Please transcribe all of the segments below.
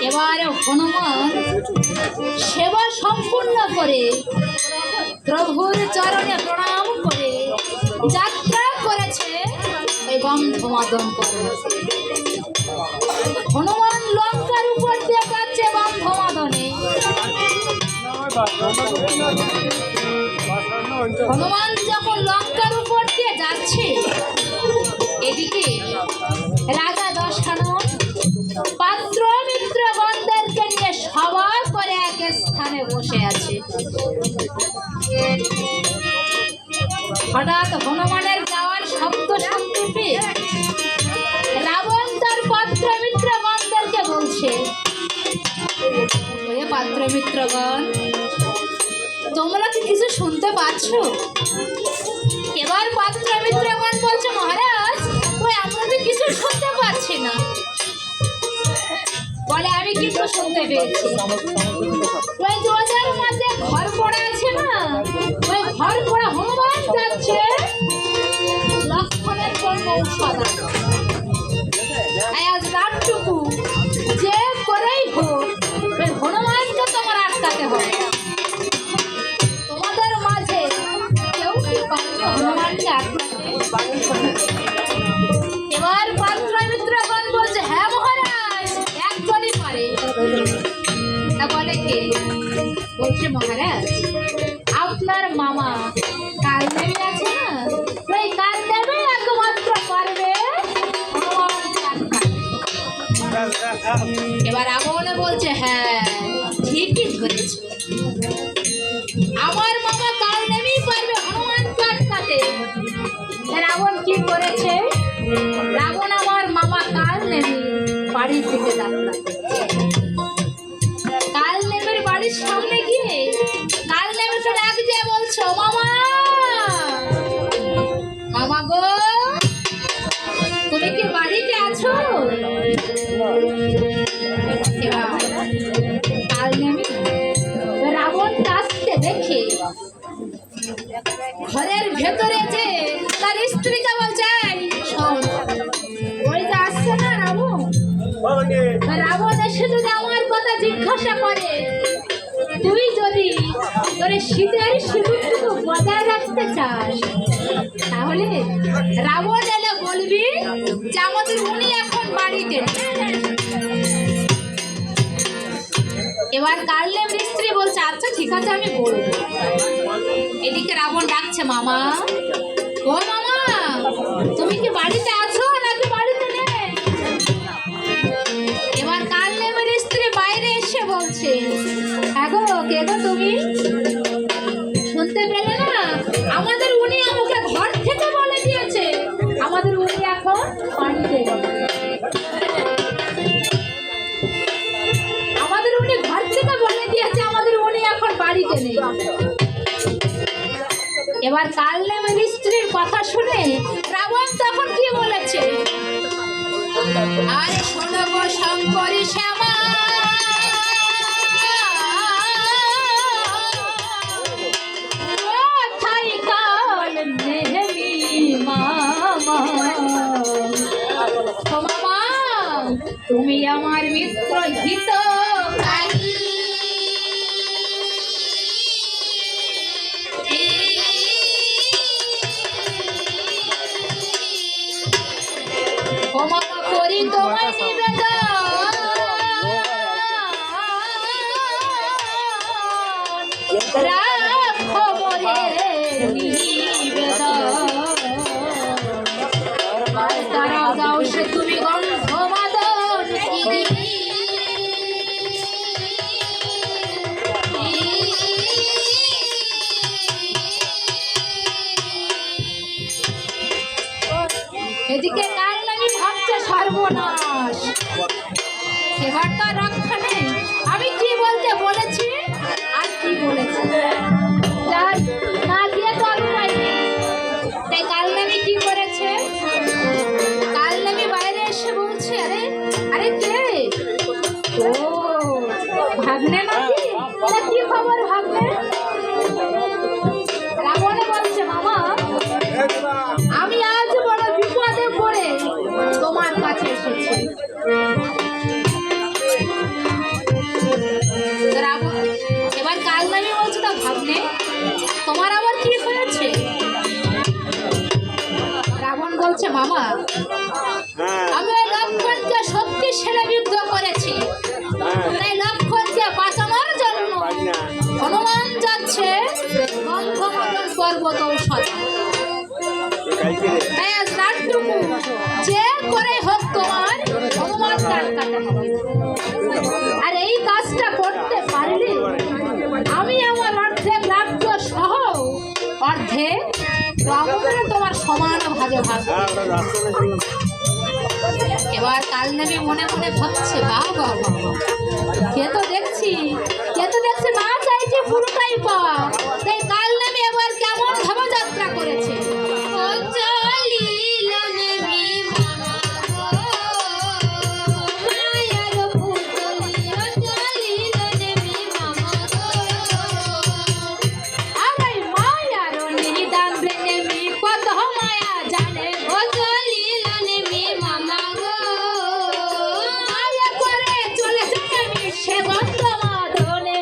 এবারে হনুমান সেবা সম্পূর্ণ করে প্রভুর চরণে প্রণাম করে যাত্রা করেছে ওই গন্ধমাদন করে। হনুমান লঙ্কার উপর দিয়ে যাচ্ছে গন্ধমাদনে। হনুমান যখন লঙ্কার উপর দিয়ে যাচ্ছে, এদিকে রাজা দশানন পাত্র মিত্রগণদেরকে নিয়ে সভা করে এক স্থানে বসে আছে। হঠাৎ হনুমানের যাওয়ার শব্দ শুনতে পেয়ে রাবণ তার পাত্র মিত্রগণদেরকে বলছে, ওহে পাত্র মিত্রগণ, তোমরা কি কিছু শুনতে পাচ্ছ? এবার পাত্র মিত্রগণ বলছে, মহারাজ ওই আমরা তো কিছু শুনতে পাচ্ছি না। বলে, আমি কিন্তু শুনতে পেয়েছি। ওই দরজার মধ্যে ঘর পড়া আছে না, ওই ঘর পড়া হনুমান যাচ্ছে লক্ষণের জন্য ঔষধ। আজ রাতটুকু যে করেই হোক ওই হনুমানকে তোমার আটকাতে হবে। তোমাদের মাঝে কেউ কি পারবে হনুমানকে আটকাতে? এবার পাত্র মিত্রগণ বলছে, হ্যাঁ মহারাজ, একজনই পারে। তা বলে কে? বলছে, মহারাজ আপনার মামা কালদেবী আছে না, ওই কালদেবী একমাত্র পারবে হনুমানকে আটকাতে। এবার রাবণে বলছে, হ্যাঁ ঠিকই ধরেছ, আমার মামা কালদেবী পারবে হনুমানকে আটকাতে। রাবণ কি করেছে? রাবণ আমার মামা কালদেবী বাড়ির দিকে যাত্রা। কালদেবীর বাড়ির সামনে গিয়ে কালদেবীকে ডাক দিয়ে বলছো, মামা, মামা গো, তুমি কি বাড়িতে আছো? এবার কাল নেমে রাবণ আসতে দেখে ঘরের ভেতরে যে তার স্ত্রীকে বলছে, শোন, ওই যে আসছে না রাবণ, রাবণ এসে যদি আমার কথা জিজ্ঞাসা করে, তুই যদি তোর শীতের সিঁদুরটুকু বজায় রাখতে চাস, তাহলে রাবণ এলে বলবি যে আমাদের উনি এখন বাড়িতে নেই। এবার কার্লেমের স্ত্রী বলছে, আচ্ছা ঠিক আছে, আমি বলবো। এদিকে রাবণ ডাকছে, মামা, ও মামা, তুমি কি বাড়িতে আছো নাকি বাড়িতে নেই? এবার কার্লেমের স্ত্রী বাইরে এসে বলছে, হ্যাঁ গো, কে গো তুমি? শুনতে পেলে না? আমাদের উনি আমাকে ঘর থেকে বলে দিয়েছে আমাদের উনি এখন বাড়িতে নেই। আমাদের উনি ঘর থেকে বলে দিয়েছে আমাদের উনি এখন বাড়িতে নেই। এবার কার্লেমের স্ত্রীর কথা শুনে রাবণ তখন কি বলেছে, আরে শোনো গো শঙ্করী শ্যামা, কোথায় কাল নেমি মামা, ও মামা, তুমি আমার মিত্র হিত, ক্ষমা করি তোমায় নিবেদন, রাখো মোরে নিবেদন, তারা দাও সে তুমি গন্ধ মাদন, এদিকে কার্লেমি ভাবছে সর্বনাশ, এবার তো রক্ষা নেই, আমি কি বলতে বলেছি আর কি বলেছি, না দিয়ে তো আমি পাইনি। তাই কার্লেমি কি করেছে, কার্লেমি বাইরে এসে বলছে, আরে আরে কে? ও ভাগ্নে নাকি? কি খবর ভাগ্নে? রাবণে বলছে, মামা, আমি আজ বড় বিপদে পড়ে তোমার কাছে এসেছি। এবার কার্লেমি বলছে, তা ভাগ্নে, তোমার আবার কি হয়েছে? রাবণ বলছে, মামা, আমি ওই লক্ষণকে শক্তিশালী যুদ্ধ করেছি, তাই লক্ষণকে বাঁচানোর জন্য হনুমান যাচ্ছে গন্ধমাদন পর্বত ঔষধ, তাই আজ রাতটুকু যে করে হোক তোমার হনুমান কাঠ কাটা হবে। আর এই কাজটা করতে পারলে আমি আমার অর্ধেক রাজ্য সহ অর্ধেক রাবণের তোমার সমান ভাগে ভাগ। এবার কার্লেমি মনে মনে ভাবছে, বাবা কে তো দেখছি না চাইছে পুরোটাই পাওয়া। তাই কার্লেমি এবার কেমন ভাবে যাত্রা করেছে, সে গন্ধ মাদনে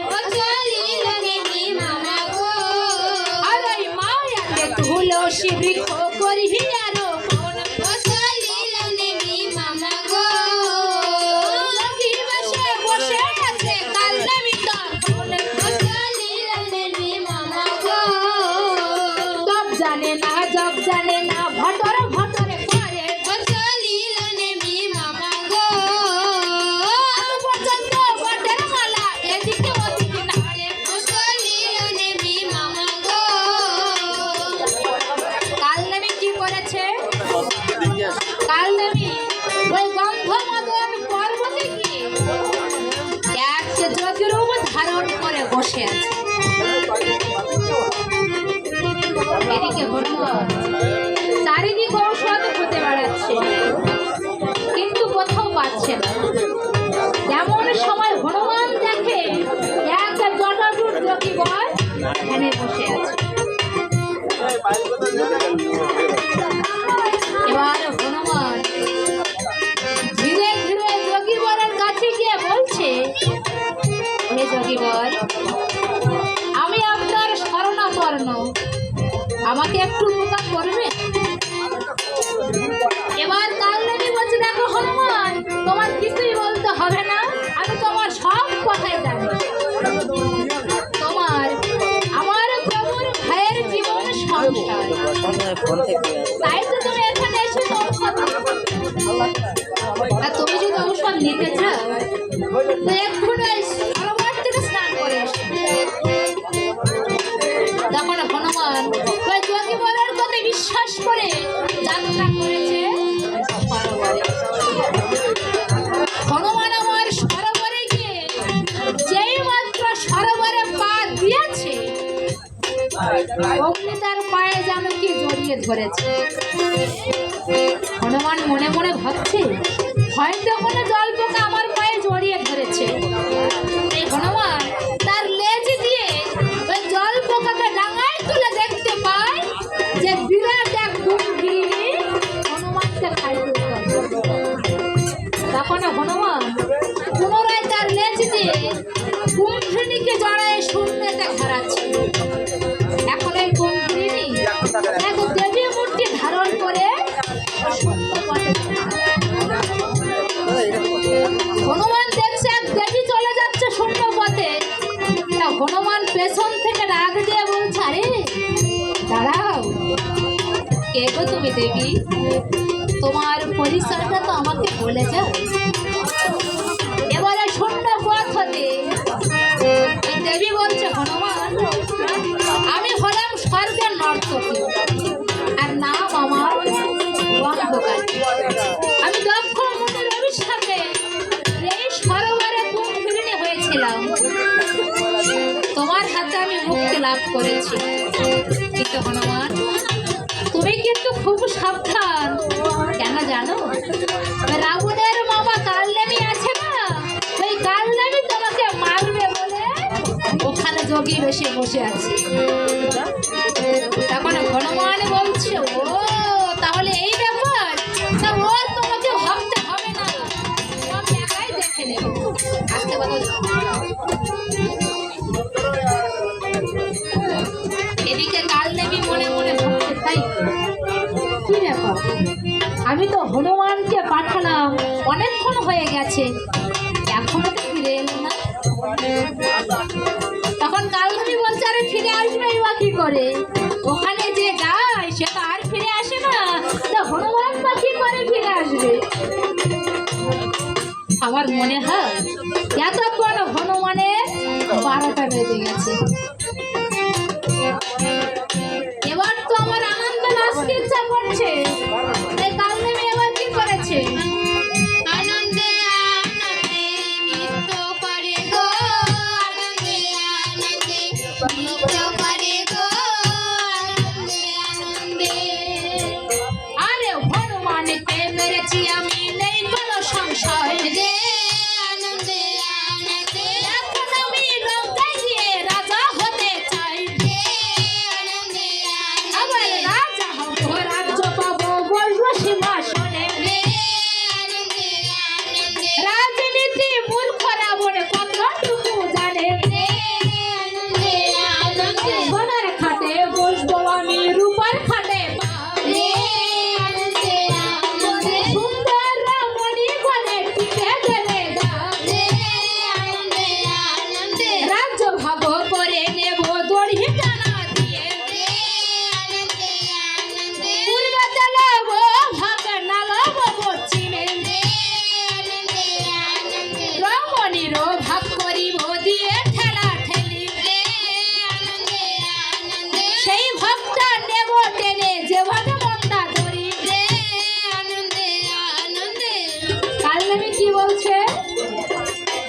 পাচ্ছে না। এমন সময় হনুমান দেখে এক জটাজুট যোগী বর এখানে বসে আছে। এবার হনুমান ধীরে ধীরে যোগী বরের কাছে গিয়ে বলছে, হে যোগী বর, আমি আপনার শরণাপন্ন, আমাকে একটু উপকার করবে? এবার কালদেবী বলছে, দেখো হনুমান, তোমার কিছুই বলতে হবে না, আমি তোমার সব কথাই জানি। তোমার আমার প্রভুর ভাইয়ের জীবন সংসার, তাই তো তুমি এখানে এসে ঔষধ, আর তুমি যদি ঔষধ নিতে চাও তো এক্ষুনি সরোবর থেকে স্নান করে এসো। তখন হনুমান ওই যোগী বরের কথা বিশ্বাস করে যাত্রা করেছে সরোবরে। হনুমান আমার সরোবরে গিয়ে যেই মাত্র সরোবরে পা দিয়েছে, অগ্নি তার পায়ে যেন কি জড়িয়ে ধরেছে। হনুমান মনে মনে ভাবছে, হয়তো কোনো জল পোকা আমার পায়ে জড়িয়ে ধরেছে। এই হনুমান তার লেজ দিয়ে ওই জল পোকাকে ডাঙায় তুলে দেখতে পায় যে বিরাট এক কুম্ভীরিণী হনুমানকে খাইতে যাচ্ছে। তখন হনুমান পুনরায় তার লেজ দিয়ে কুম্ভীরিণীকে জড়ায় শূন্যতে ঘাড়াচ্ছে। এখন এই কুম্ভীরিণী এক দেবী মূর্তি ধারণ করে শূন্য পথে হনুমান দেখছে এক দেবী চলে যাচ্ছে শূন্য পথে। হনুমান পেছন থেকে ডাক দিয়ে বলছে, আরে দাঁড়াও, কে গো তুমি দেবী? তোমার পরিচয়টা তো আমাকে বলে যাও। এবারে শূন্য পথ হতে দেবী বলছে, হনুমান, আমি হলাম স্বর্গের নর্তকী, আর নাম আমার অন্ধকারী। আমি দক্ষ মুনির অভিশাপে এই সরোবরে কুম্ভীরিণী হয়েছিলাম, তোমার হাতে আমি মুক্তি লাভ করেছি। কিন্তু হনুমান, তুমি কিন্তু খুব সাবধান, কেন জানো? রাবণের মামা কালদেবী আছে না, ওই কালদেবী তোমাকে মারবে বলে ওখানে যোগী বেশি বসে আছে। তখন হনুমান বলছে, ও তাহলে এই ব্যাপার, তা ও তোমাকে ভাবতে হবে না, আমি একাই দেখে নেব। আসতে বলো। এদিকে কালদেবী মনে মনে ভাবছে, তাই কি ব্যাপার, আমি তো হনুমানকে পাঠালাম, অনেকক্ষণ হয়ে গেছে, এখনো তো ফিরে এলো না। তখন কালদেবী বলছে, আরে ফিরে আসবে বা কি করে? ওখানে যে যায় সে তো আর ফিরে আসে না, তো হনুমান বা কি করে ফিরে আসবে? আমার মনে হয় এতক্ষণ হনুমানের 12টা বেজে গেছে। এবার তো আমার আনন্দ নাচতে ইচ্ছা করছে। কালদেবী এবার কি করেছে? আনন্দে আনন্দে নৃত্য করে গো, আনন্দে আনন্দে নৃত্য করে গো, আনন্দে আনন্দে। আরে হনুমানকে মেরেছি আমি, নেই কোনো সংশয় রে, আনন্দে আনন্দে। এখন আমি লঙ্কায় গিয়ে রাজা হতে চাই রে, আনন্দে আনন্দে। আবার রাজা হবো, রাজ্য পাবো, বসবো সিংহাসনে রে, আনন্দে আনন্দে। রাজনীতি মূর্খ রাবণ কতটুকু জানে রে, আনন্দে আনন্দে। সোনার খাটে বসবো আমি, রূপার খাটে রে, আনন্দে আনন্দে। সুন্দর রমণী বলে টিকে দেবে গা রে, আনন্দে আনন্দে। রাজ্য ভাগ করে নেব দড়ি টানা দিয়ে রে, আনন্দে আনন্দে। পূর্বে চালাব ভাগ নালাব পশ্চিমে রে, আনন্দে আনন্দে। রমণীরও ভাগ করিব দিয়ে ঠেলা ঠেলি রে, আনন্দে আনন্দে। সেই ভাগটা নেব টেনে যে ভাগে মন্দা ধরি রে, আনন্দে আনন্দে। কালদেবী কি বলছে?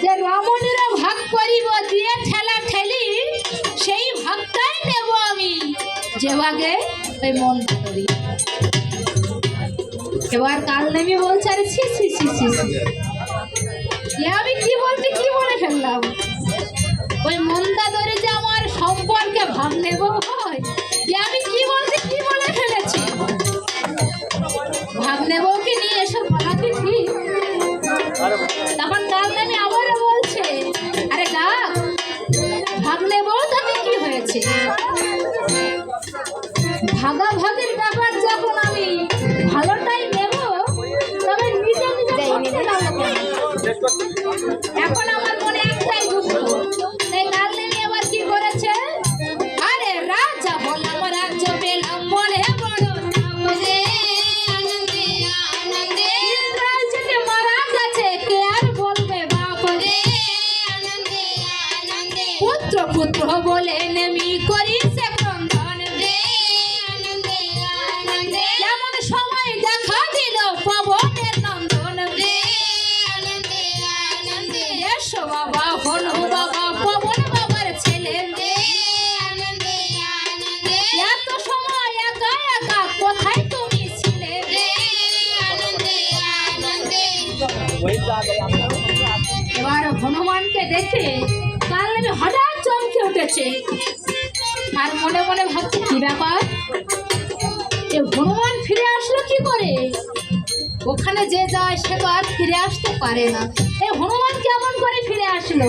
যে রমণীরও ভাগ করিব দিয়ে ঠেলা ঠেলি, সেই ভাগটাই নেব আমি যে ভাগে ওই মন্দা ধরি। এবার কাল নেমে বলছে আরে ছি ছি ছি ছি ছি। আমি কি বলতে কি বলে ফেললাম? ওই মন্দা ধরে যে আমার সম্পর্কে ভাগ নেব হয়, আমি কি বলতে কি বলে ফেলেছি? ভাগ নেব কি নিয়ে এসব বলা কি ঠিক? তখন কাল নেমে আবারও বলছে আরে ডাক ভাগ নেব তাতে কি হয়েছে? ভাগাভাগির ব্যাপার যখন আমি ভালোটাই নেব, তবে নিজে নিজে করতে যাবো কেন? এখন আমার মনে একটাই দুঃখ, তাই কাল নেমে এবার কি করেছে? আরে রাজা হলাম রাজ্য পেলাম মনে বড় আনন্দে আনন্দে আনন্দে, রাজ্যে মারা গেছে কে আর বলবে বাপ রে আনন্দে আনন্দে, পুত্র পুত্র বলে নেমি করি সে ক্রন্দন রে আনন্দে আনন্দে, এমন সময় দেখা দিল পবনের নন্দন রে আনন্দে আনন্দে, এসো বাবা হনু বাবা পবন বাবার ছেলে রে আনন্দে আনন্দে, এত সময় একা একা কোথায় তুমি ছিলে রে আনন্দে আনন্দে। এবার হনুমানকে দেখে কাল নেমে হঠাৎ চমকে উঠেছে আর মনে মনে ভাবছে কি ব্যাপার, এ হনুমান ফিরে আসলো কি করে? ওখানে যে যায় সে তো আর ফিরে আসতে পারে না, এ হনুমান কেমন করে ফিরে আসলো?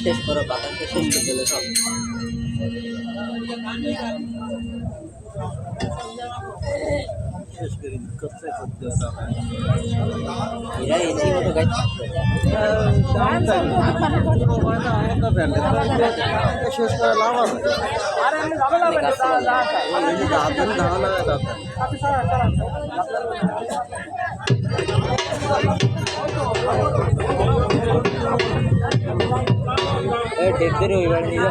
শেষ করো কথা শেষ করে দিলে সব শেষ করে করতে করতে এরা এসি মতো গাইড শেষ করে লাভ আছে আরে আমি যাবে দেখতে রবিবার নিল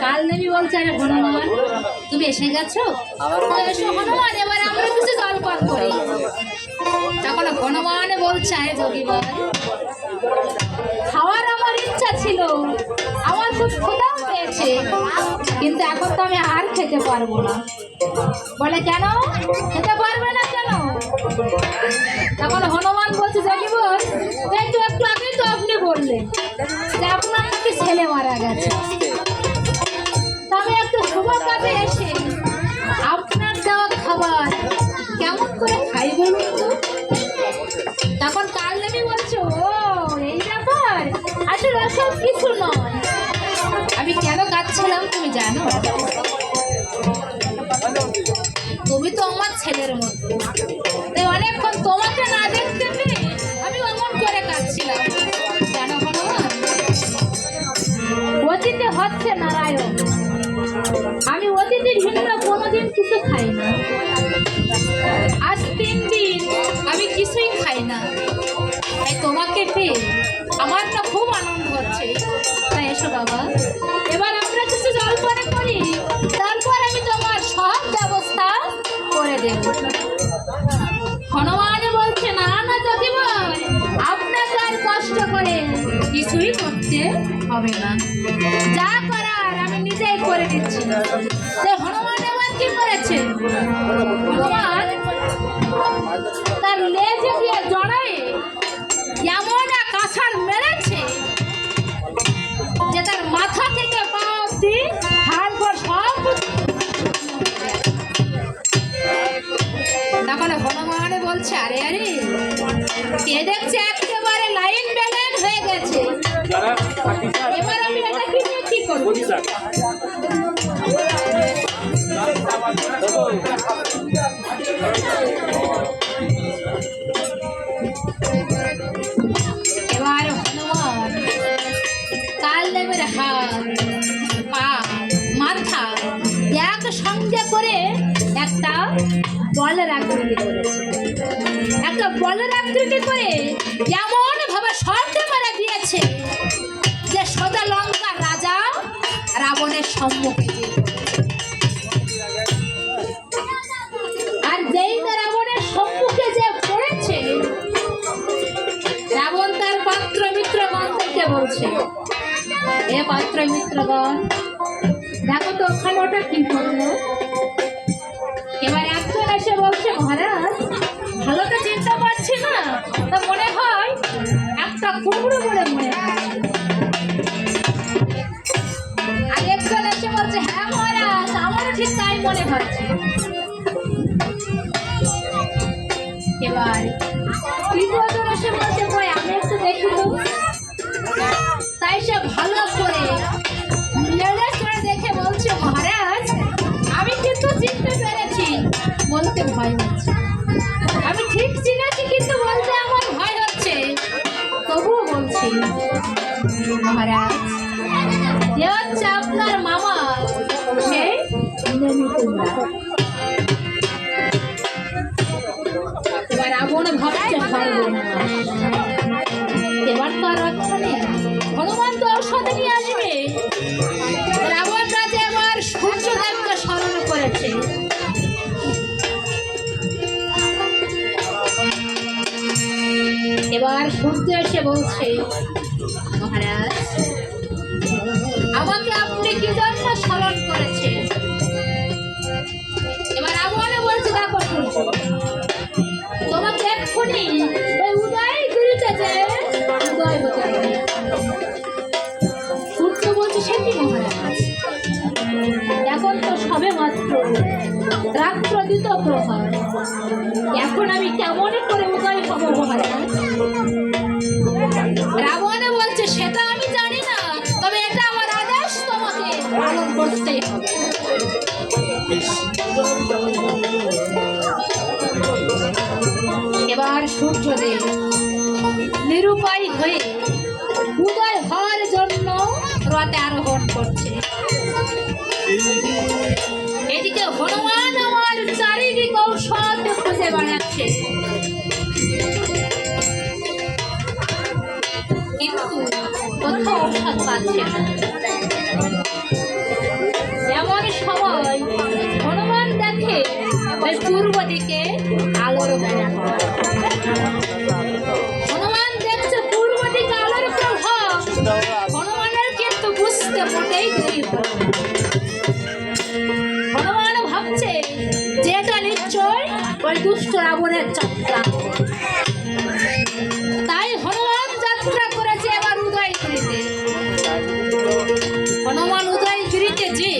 কাল নেবি বলছে আরে হনুমান তুমি এসে গেছো, এসো হনুমান এবার আমরা কিছু জল পান করি। তখন হনুমান বলছে আরে যোগীবার খাওয়ার আমার ইচ্ছা ছিল, আমার খুব ক্ষুধাও পেয়েছে, কিন্তু এখন তো আমি আর খেতে পারবো না। বলে কেন খেতে পারবে না কেন? তখন হনুমান বলছে যোগীবার একটু একটু আগেই তো আপনি বললেন যে আপনার নাকি ছেলে মারা গেছে, তবে একটু শুভ কাজে এসে আপনার দেওয়া খাবার কেমন করে খাই বলুন তো? তখন কাল নেমে বলছো ও এই ব্যাপার, আসলে আসল কিছু নয়। আমি কেন কাঁদছিলাম তুমি জানো? তুমি তো আমার ছেলের মতো, তাই অনেকক্ষণ তোমাকে না দেখতে পেয়ে আমি অমন করে কাঁদছিলাম জানো হনুমান। অতীতে হচ্ছে নারায়ণ, আমি অতীতের ভিন্ন কোনোদিন কিছু খাই না, আজ 3 দিন আমি কিছুই খাই না, তাই তোমাকে পেয়ে আমার না খুব আনন্দ হচ্ছে। তাই এসো বাবা এবার আমরা কিছু জলপান করি, তারপর আমি তোমার সব ব্যবস্থা করে দেব। হনুমান বলছে না না যোগীবার আপনাকে আর কষ্ট করে কিছুই করতে হবে না, যা করার আমি নিজেই করে দিচ্ছি। হনুমান এবার কি করেছে? হনুমান তার লেজে দিয়ে জড়ায় এমন এক আছাড় মেরেছে যে তার মাথা থেকে পা অবধি হাড় ঘর সব। তখন হনুমান বলছে আরে আরে কে দেখছে একেবারে লাইন ব্যালেন্স হয়ে গেছে, এবার আমি এবার হনুমান কাল দেবের হাত পা মাথা এক সঙ্গে করে একটা বলের আকৃতি করেছে। একটা বলের আকৃতি করে এমন ভাবে শর্তে মারা দিয়েছে যে সোজা লঙ্কার রাজা রাবণের সম্মুখে যেতে। আর যেই না রাবণের সম্মুখে যে পড়েছে, রাবণ তার পাত্র মিত্রগণকে বলছে, এ পাত্র মিত্রগণ, দেখো তো ওখানে ওটা কি করলো। এবার একজন এসে বলছে, মহারাজ ভালো তো চিন্তা পাচ্ছি না, তা মনে হয় একটা কুমড়ো বলে মনে হয়। আর একজন এসে বলছে, হ্যাঁ মহারাজ আমারও ঠিক তাই মনে হচ্ছে। এবার তৃতীয়জন এসে বলছে, ভাই আমি একটু দেখি তো। তাই সে ভালো করে দেখে বলছে, মহারাজ আমি কিন্তু চিনতে পেরেছি, বলতে ভয় হচ্ছে। আমি ঠিক চিনেছি কিন্তু বলতে আমার ভয় হচ্ছে। তবুও বলছি, মহারাজ যে হচ্ছে আপনার মামা, সে এবার রাবণ ভাবছে পারবো না, এবার তো আর রক্ষা নেই, হনুমান তো ঔষধ নিয়ে আসবে। রাবণ রাজা এবার সূর্যদেবকে স্মরণ করেছে। এবার সূর্য এসে বলছে, মহারাজ আমাকে আপনি কি জন্য স্মরণ করেছে। এবার রাবণ বলছে, দেখো সূর্য, তোমাকে এক্ষুনি ওই উদয়গিরিতে যে উদয় হতে হবে। সূর্য বলছে, সে কি মহারাজ, এখন তো সবে মাত্র রাত্র দ্বিতীয় প্রহর, এখন আমি কেমন করে উদয় হব মহারাজ। রাবণ বলছে, সেটা আমি জানি না, তবে এটা আমার আদেশ, তোমাকে পালন করতেই হবে। এবার সূর্যদেব নিরুপায় হয়ে উদয় হওয়ার জন্য রথে আরোহণ করছে। এদিকে হনুমান আমার চারিদিক ঔষধ খুঁজে বেড়াচ্ছে, কিন্তু কোথাও ঔষধ পাচ্ছে না। এমন সময় হনুমান দেখে পূর্ব দিকে আলোর বেড়া। হনুমান দেখছে পূর্ব দিকে আলোর প্রভাব, হনুমানের কিন্তু বুঝতে মোটেই দেরি হলো। হনুমান ভাবছে যে এটা নিশ্চয় ওই দুষ্ট রাবণের যাত্রা। তাই হনুমান যাত্রা করেছে এবার উদয়গিরিতে। হনুমান উদয়গিরিতে যে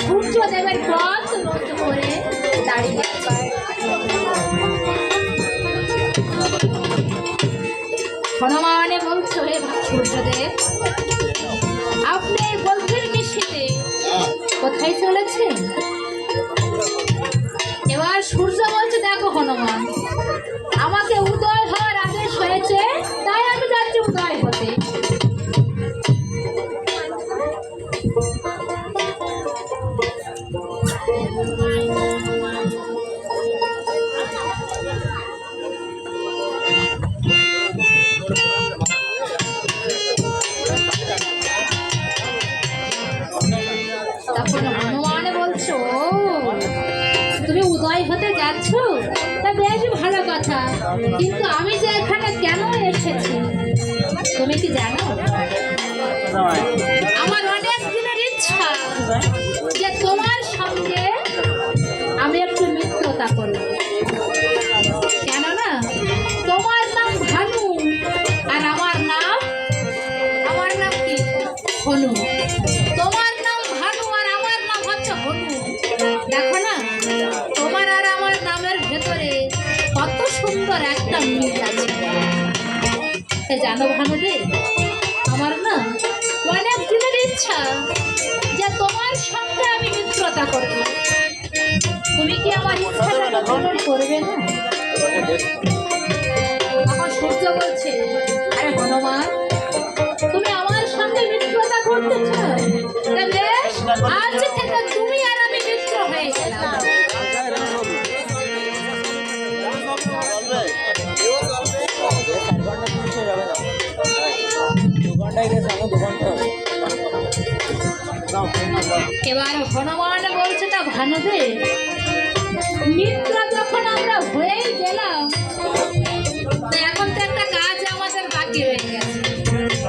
সূর্যদেবের পথ রোধ করে দাঁড়িয়ে আছে। হনুমানে বলছে, হে সূর্যদেব, আপনি এই গভীর নিশীথে কোথায় চলেছেন। এবার সূর্য বলছে, দেখো হনুমান, আমাকে উদয় হওয়ার আদেশ হয়েছে, তাই আমি যাচ্ছি উদয় হতে। তখন হনুমান বলছো, তুমি উদয় হতে যাচ্ছ, তা বেশ ভালো কথা, কিন্তু আমি যে এখানে কেন এসেছি তুমি কি জানো। আমার অনেক দিনের ইচ্ছা যে তোমার সঙ্গে আমি একটু মিত্রতা করব, কেননা তোমার নাম ভানু আর আমার নাম কি হনু। তোমার নাম ভানু আর আমার নাম হচ্ছে হনু। দেখো না, তোমার আর আমার নামের ভেতরে কত সুন্দর একটা মিল আছে। জানো ভানুদেব, আমার না অনেক দিনের ইচ্ছা যে তোমার সঙ্গে আমি মিত্রতা করব। তুমি কি আমার ইচ্ছাটা পূরণ করবে না? আমার সূর্য বলছে, আরে হনুমান, তুমি আমার সঙ্গে মিত্রতা করতে চাও? তা বেশ, আজ থেকে তুমি আর আমি মিত্র হয়ে গেলাম। এবার হনুমান বলছে, তা ভানুদেব, মিত্র যখন আমরা হয়েই গেলাম, তো এখন তো একটা কাজ আমাদের বাকি রয়ে গেছে।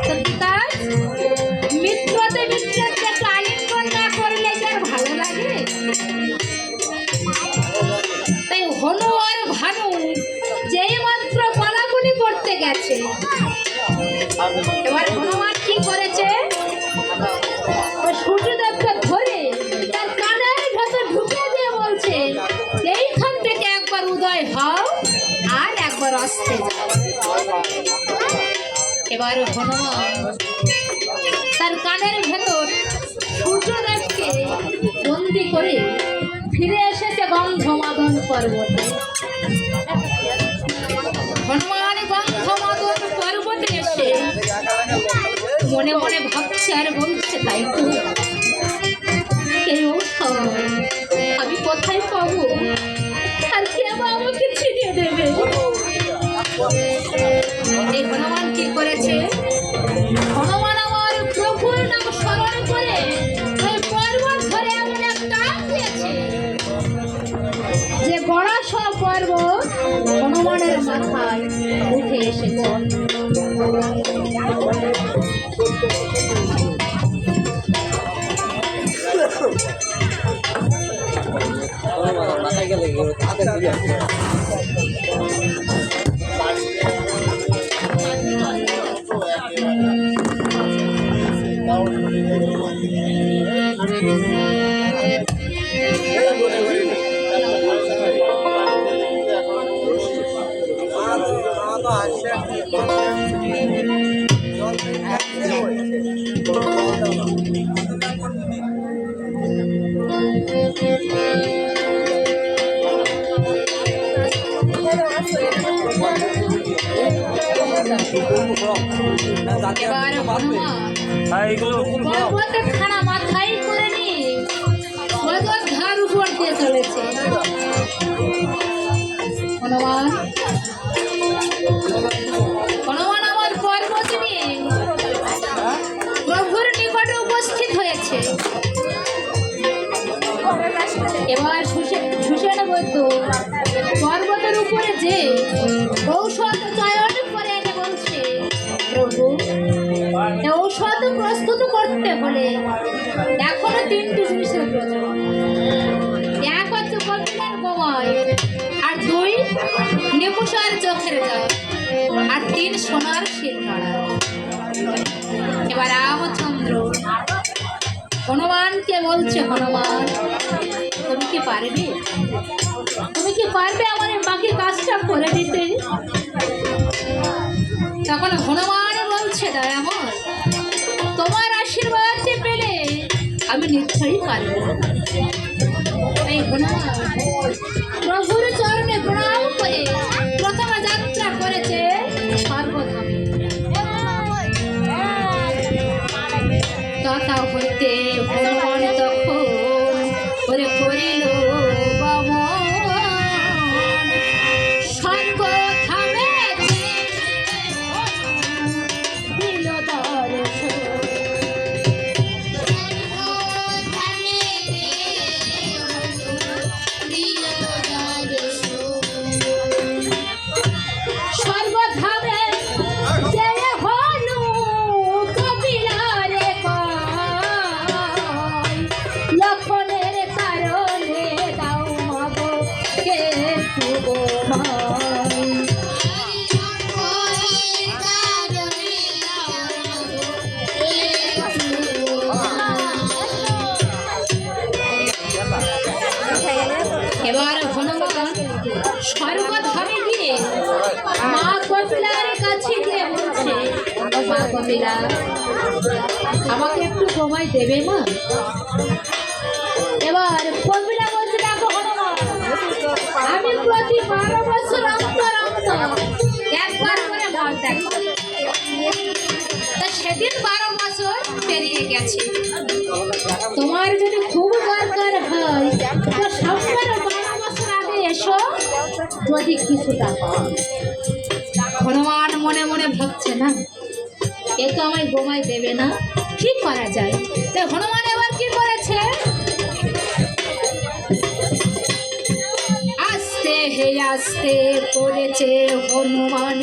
তো কি কাজ? মিত্রতে মিত্রকে একটু আলিঙ্গন না করলে কি আর ভালো লাগে? তাই হনু আর ভানু যেই মাত্র বলাবলি করতে গেছে, এবার হনুমান কি করেছে? সূর্যদেবকে ধরে তার কানের ভেতর ঢুকে দিয়ে বলছে, এইখান থেকে একবার উদয় হও আর একবার অস্তে যাও। এবার হনুমান তার কানের ভেতর সূর্যদেবকে বন্দি করে ফিরে এসেছে গন্ধমাদন পর্বতে। হনুমান গন্ধমাদন পর্বতে এসে মনে মনে ভাবছে আর বলছে, তাই তো এই ঔষধ আমি কোথায় পাবো, আর কে বা আমাকে ছিনিয়ে দেবে? এই হনুমান কি করেছে? হনুমান আমার প্রভুর নাম স্মরণ করে ওই পর্বত ধরে এমন এক টান দিয়েছে যে গড়াসহ পর্বত হনুমানের মাথায় উঠে এসেছে। মাথায় গেলে এবার পর্বতের খানা মাথায় করে নিয়ে পর্বত ঘাড় উপর দিয়ে চলেছে। হনুমান আমার পর্বত নিয়ে প্রভুর নিকটে উপস্থিত হয়েছে। এবার সুষেণ বৈদ্য পর্বতের উপরে যে ঔষধ চয়ন করে এনে বলছে, প্রভু ঔষধ প্রস্তুত করতে হলে এখনো 3টি জিনিসের প্রয়োজন। এক হচ্ছে কপিলার গোময়, আর 2 নেপুষার চোখের জল, আর 3 সোনার শিলনোড়া। এবার রামচন্দ্র হনুমানকে বলছে, হনুমান তুমি কি পারবে? তুমি কি পারবে আমার বাকি কাজটা করে দিতে? তখন হনুমান বলছে, দয়াময়, তোমার আশীর্বাদ পেলে আমি নিশ্চয়ই পারবো। এই হনুমান প্রভুর চরণে প্রণাম করে প্রথম যাত্রা করেছে সর্বধামে। তথা হইতে হনুমান তখন করে করিল গমন সর্বধামে দিল দর্শন। সর্বধামে জয় হনু কপিলারে কয়, লক্ষণের কারণে দাও মাগো কে এবার হনুমান স্বর্গধামে গিয়ে মা কপিলার কাছে গিয়ে বলছে, মা কপিলা আমাকে একটু সময় দেবে মা? এবার কবিরা বলছে, দেখো হনুমান, আমি প্রতি 12 বছর অন্তর একবার করে মল ত্যাগ করি। তা সেদিন 12 বছর পেরিয়ে গেছে। তোমার যদি খুব দরকার হয় তো সবসময় 12 বছর আগে এসো, যদি কিছুটা পাও। হনুমান মনে মনে ভাবছে, না এ তো আমায় গোমায় দেবে না, কি করা যায়? তাই হনুমান এবার কি করেছে, আস্তে হে আস্তে করেছে হনুমান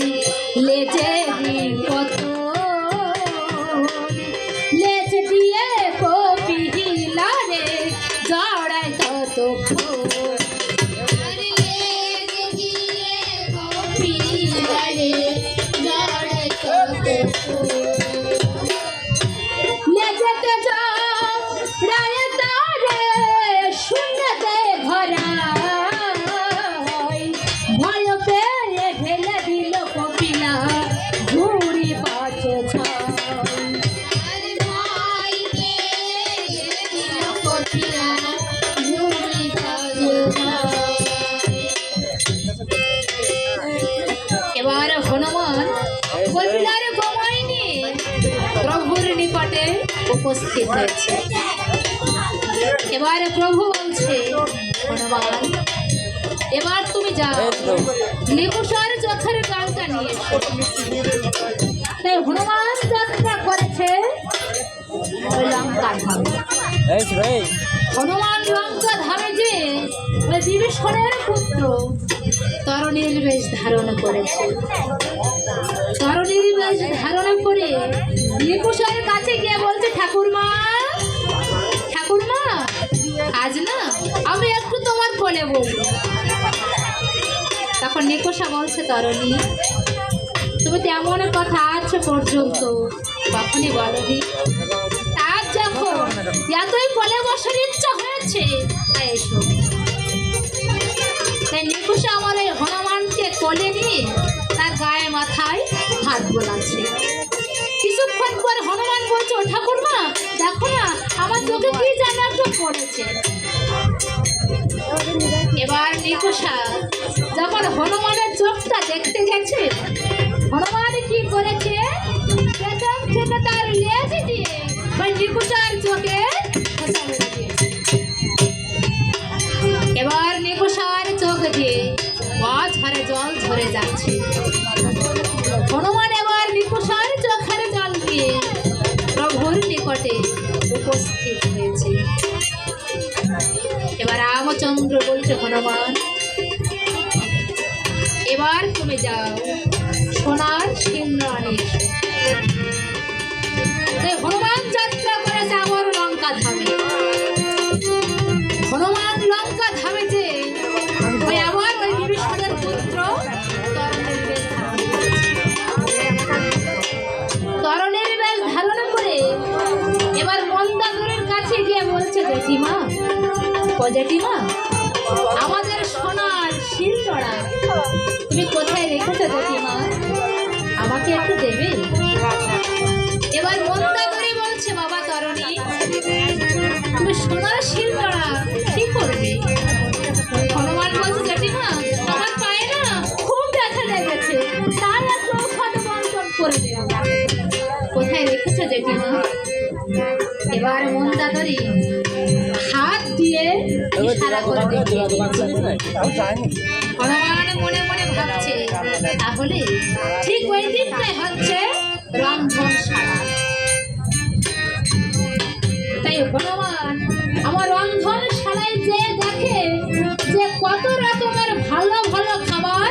লেজে কত, লেজ দিয়ে কপিলা রে জড়ায় তত লেজেতে যাও রায় তারে শুনতে ঘরা, ভয় পেয়ে ঢেলে দিল কপিলা ঘুরি পাছে এবার হনুমান কপিলার গোমায় নিয়ে প্রভুর নিকটে উপস্থিত হয়েছে। এবারে প্রভু বলছে, হনুমান এবার তুমি যাও নিকুষার চোখের গালটা নিয়ে এসো। তাই হনুমান যাত্রা করেছে ওই লঙ্কা ধামে। হনুমান লঙ্কা ধামে যে ওই বিভীষণের পুত্র তরণীর বেশ ধারণ করেছে। তরণীর বেশ ধারণ করে নিকুষের কাছে গিয়ে বলছে, ঠাকুরমা ঠাকুরমা, আজ না আমি একটু তোমার কোলে বলবো। তখন নিকুষা বলছে, তরণী তুমি তো এমন কথা আজ পর্যন্ত কখনই বলনি, আজ যখন এতই কোলে বসার ইচ্ছা হয়েছে তাই এসো। তাই নিকুষা আমার এই হনুমানকে কোলে নিয়ে তার গায়ে মাথায় হাত বোলাচ্ছে। কিছুক্ষণ পর হনুমান বলছে, ও ঠাকুরমা দেখো না আমার চোখে কি যেন একটু পড়েছে। এবার নিকুষা যখন হনুমানের চোখটা দেখতে গেছে, হনুমান কি করেছে, পেছন থেকে তার লেজ দিয়ে ওই নিকুষার চোখে খোঁচা মেরে দিয়েছে। এবার নিকুষার চোখ দিয়ে ঝরে জল ঝরে যাচ্ছে। হনুমান এবার নিকুষার চোখের জল দিয়ে প্রভুর নিকটে উপস্থিত হয়েছে। এবার রামচন্দ্র বলছে, হনুমান এবার তুমি যাও সোনার সিংহাসনে এসো। তাই হনুমান যাত্রা করেছে আমার লঙ্কা ধামে। হনুমান লঙ্কা ধামে যে ওই আবার ওই বিভীষণের পুত্র তরণের বেশ ধারণ করে এবার মন্দাদরের কাছে গিয়ে বলছে, জেঠিমা ও জেঠিমা, আমাদের সোনার শিলচড়া তুমি কোথায় রেখেছো জেঠিমা, আমাকে একটু দেবে? এবার মন্দাদরি বলছে, বাবা তরণী তুমি সোনার শিলচড়া কি করবে? হনুমান বলছে, জেঠিমা আমার পায়ে না খুব ব্যথা লেগেছে, তার একটু ঔষধ বন্টন করে দেবে। কোথায় রেখেছো জেঠিমা? এবার মন্দাদরি হাত দিয়ে ইশারা করে দেখিয়ে দিচ্ছে। হনুমান মনে মনে ভাবছে, তাহলে ঠিক ওই দিকটাই হচ্ছে রন্ধনশালা। তাই হনুমান আমার রন্ধনশালায় যে দেখে যে কত রকমের ভালো ভালো খাবার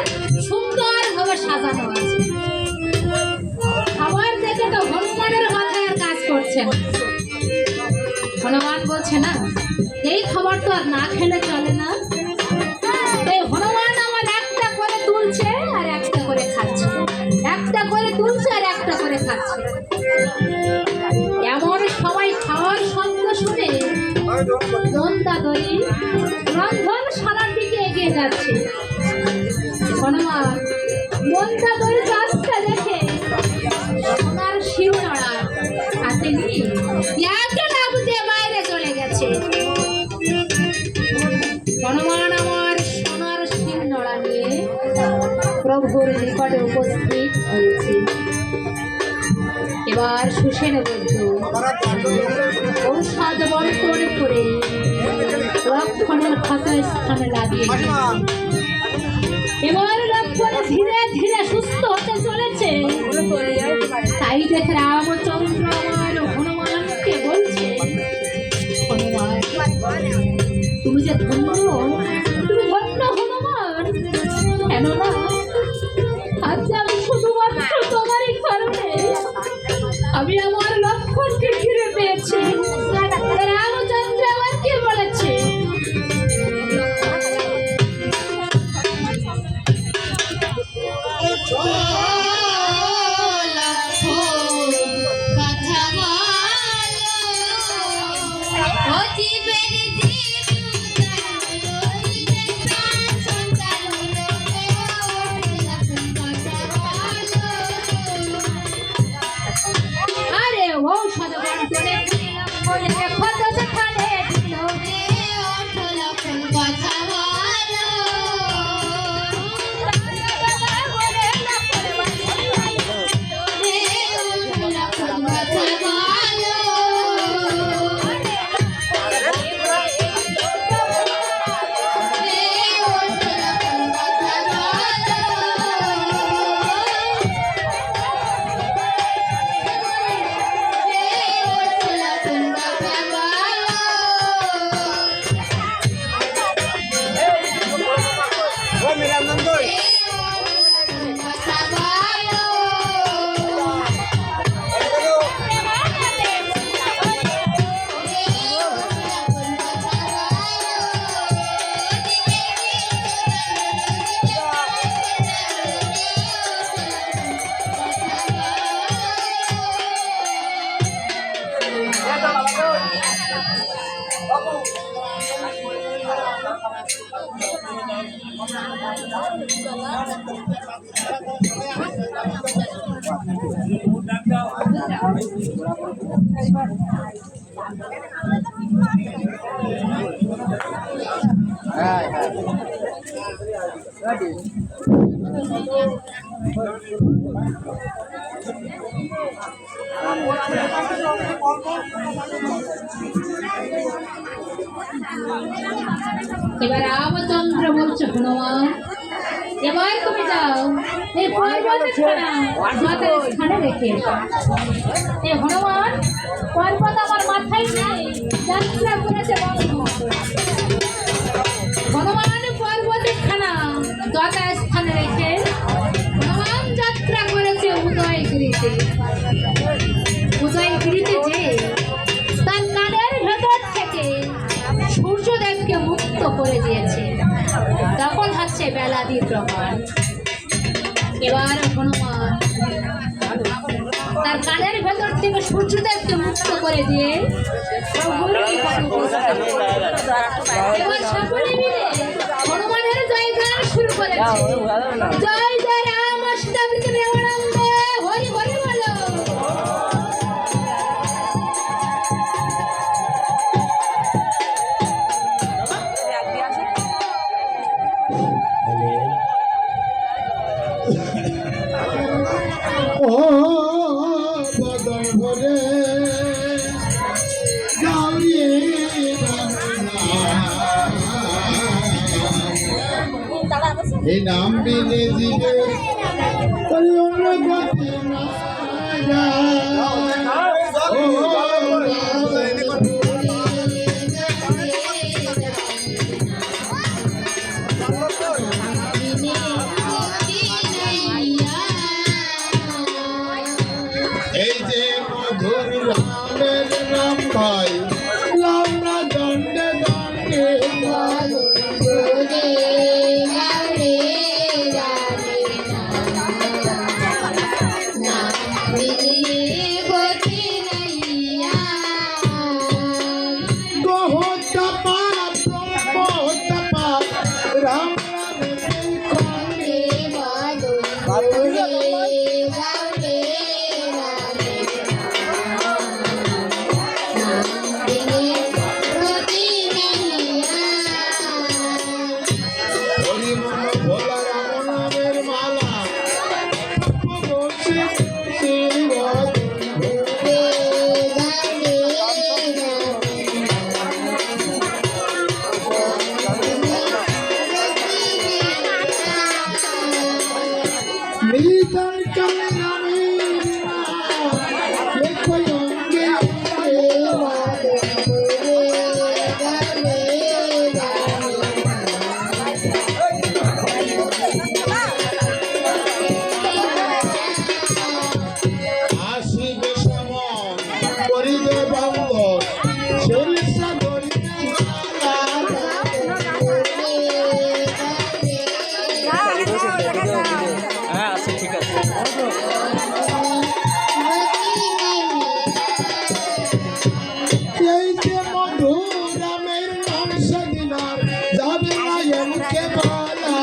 সুন্দরভাবে সাজানো আছে, খাবার দেখে তো হনুমানের মাথায় আর কাজ করছে না। হনুমান বলছে, না এই খাবার তো আর না খেলে চলে না। এই হনুমান আমার একটা করে তুলছে আর একটা করে খাচ্ছে, একটা করে তুলছে আর একটা করে খাচ্ছে। এমন সময় খাওয়ার শব্দ শুনে মন্দাদরি রন্ধনশালার দিকে এগিয়ে যাচ্ছে। হনুমান মন্দাদরির কাজটা দেখে সোনার শিলনোড়া হাতে নিয়ে দরবারে উপস্থিত হয়েছে। এবার সুসেন বলল, ঔষধ বন্টন করে লক্ষণের ক্ষত স্থানে লাগিয়ে এবার লক্ষণ ধীরে ধীরে সুস্থ হতে চলেছে। তাই দেখে রামচন্দ্র আমার হনুমানকে বলছে, হনুমান তুমি যে ধন্য, তুমি ধন্য হনুমান। কেননা আজ আমি শুধুমাত্র তোমারই কারণে আমি আমার লক্ষণকে ফিরে পেয়েছি। রামচন্দ্র আমার কি বলেছে, আরে ঔষধ বন্টনে ক্ষত স্থানে এবার রামচন্দ্র বলছে, হনুমান এবার তুমি যাও এই স্থানে রেখে এসো। এই হনুমান পর্বত আমার মাথায় নেই, যাত্রা করেছে হনুমান পর্বতের খানা যথা স্থানে রেখে হনুমান যাত্রা করেছে উদয়গিরিতে। উদয়গিরিতে যে তার কানের ভেতর থেকে সূর্যদেবকে মুক্ত করে দিয়েছে, তখন হচ্ছে বেলা দ্বিপ্রহর। এবার হনুমান তার কানের ভেতর থেকে সূর্যদেবকে মুক্ত করে দিয়ে এবার সকলে মিলে হনুমানের জয়গান শুরু করেছে। জয় জয় রাম সীতাবৃত প্রেমানন্দে হরি হরি বলো। ও বদন ভরে গাউরিয়ে এই নাম বিনে জীবে করি অন্য গতি না এই যে মধুর রামের নাম ভাই লাউনা দণ্ডে দণ্ডে বন্ধু রামের নাম সেদিন আর যাবে না এমকে বলা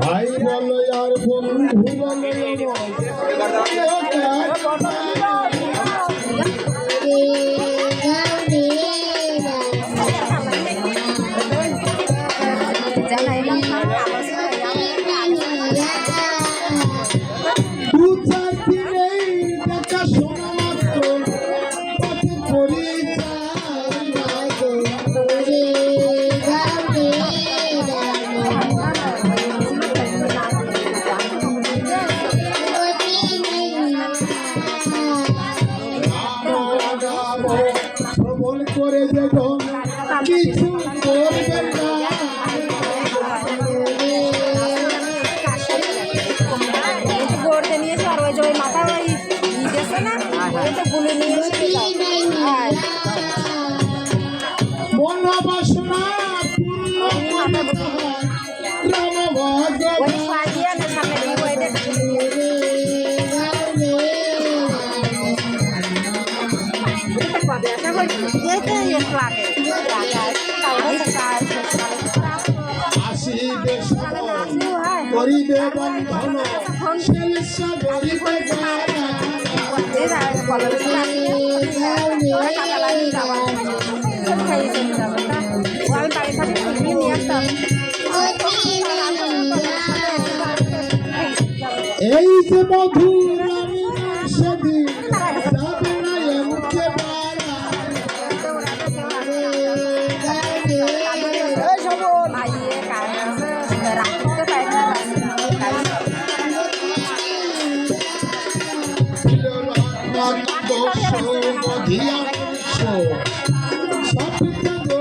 ভাই বলো আর বন্ধু বলো দু চার দিনেই দেখা শোনা মাত্র পথে পরিচয় না গো ভ্রমণ করে দেখুন কিছু করবেন না গড়তে নিয়ে এসে আর ওই যে ওই মাথা ওই দিতেছে না ওই তো গুলি নিয়ে এসে হ্যাঁ মনোবাসনা পূর্ণ করতে হয় রাম ভগবান ওই পাঠিয়ে না সামনে দিয়ে ওই দেখ কবে আসা করছি যেতে একটু আগে আসিবে করিবে বন্ধন শেষ গরিবে এই যে মধুর